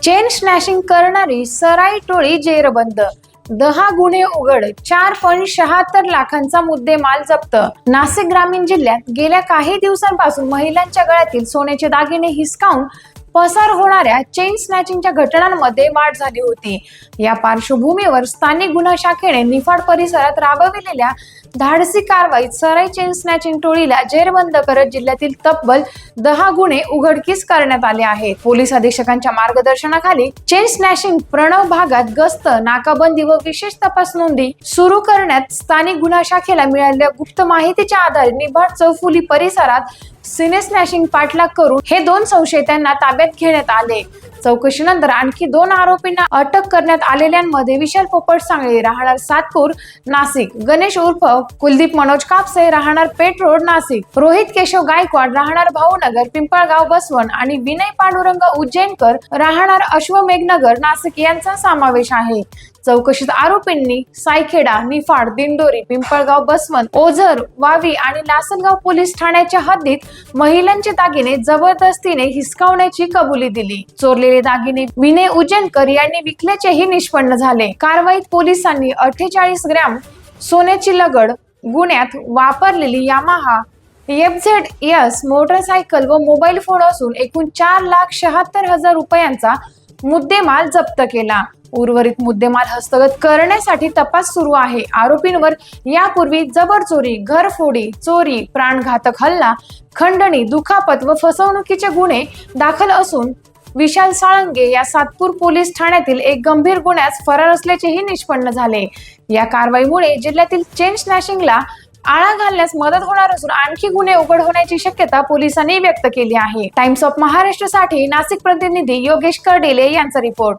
Chain snatching करणारी सराई टोळी जेरबंद, 10 गुन्हे उघड, 4.76 लाखांचा मुद्देमाल जप्त. नाशिक ग्रामीण जिल्ह्यात गेल्या काही दिवसांपासून महिलांच्या गळ्यातील सोन्याचे दागिने हिसकावून पसार होणाऱ्या चेन स्नॅचिंगच्या घटनांमध्ये वाढ झाली होती. या पार्श्वभूमीवर स्थानिक गुन्हा शाखेने निफाड परिसरात राबविलेल्या धाडसी कारवाईत सराई चेन स्नॅचिंग टोळीला जेरबंद करत जिल्ह्यातील तब्बल 10 गुन्हे उघडकीस करण्यात आले आहेत. पोलीस अधीक्षकांच्या मार्गदर्शनाखाली चेन स्नॅचिंग प्रणव भागात गस्त, नाकाबंदी व विशेष तपास नोंदी सुरू करण्यात स्थानिक गुन्हा शाखेला मिळालेल्या गुप्त माहितीच्या आधारे निफाड चौफुली परिसरात सिने स्नॅचिंग पाठलाग करून हे 2 संशयितांना ताब्यात घेण्यात आले. चौकशीनंतर आणखी 2 आरोपींना अटक करण्यात आलेल्यांमध्ये विशाल पोपट सांगळे राहणार सातपूर नाशिक, गणेश उर्फ कुलदीप मनोज कापसे राहणार पेठ रोड नाशिक, रोहित केशव गायकवाड राहणार भाऊनगर पिंपळगाव बसवण आणि विनय पांडुरंग उज्जैनकर राहणार अश्वमेघनगर नाशिक यांचा समावेश आहे. चौकशीत आरोपींनी सायखेडा, निफाड, दिंडोरी, पिंपळगाव बसवण, ओझर, वावी आणि लासलगाव पोलीस ठाण्याच्या हद्दीत महिलांचे दागिने जबरदस्तीने हिसकावण्याची कबुली दिली. चोरलेले दागिने विनय उज्जैनकर यांनी विकल्याचेही निष्पन्न झाले. कारवाईत पोलिसांनी 48 ग्रॅम सोन्याची लगड, गुन्ह्यात वापरलेली यामाहा FZS मोटरसायकल व मोबाईल फोन असून एकूण 4,76,000 रुपयांचा मुद्देमाल जप्त केला. उर्वरित मुद्देमाल हस्तगत करण्यासाठी तपास सुरू आहे. आरोपींवर यापूर्वी जबरचोरी, घरफोडी, चोरी, प्राणघातक हल्ला, खंडणी, दुखापत व फसवणुकीचे गुन्हे दाखल असून विशाल साळंगे या सातपूर पोलीस ठाण्यातील एक गंभीर गुन्ह्यात फरार असल्याचेही निष्पन्न झाले. या कारवाईमुळे जिल्ह्यातील चेन स्नॅचिंगला आळा घालण्यास मदत होणार असून आणखी गुन्हे उघड होण्याची शक्यता पोलिसांनी व्यक्त केली आहे. टाइम्स ऑफ महाराष्ट्र साठी नाशिक प्रतिनिधी योगेश कर्डिले यांचा रिपोर्ट.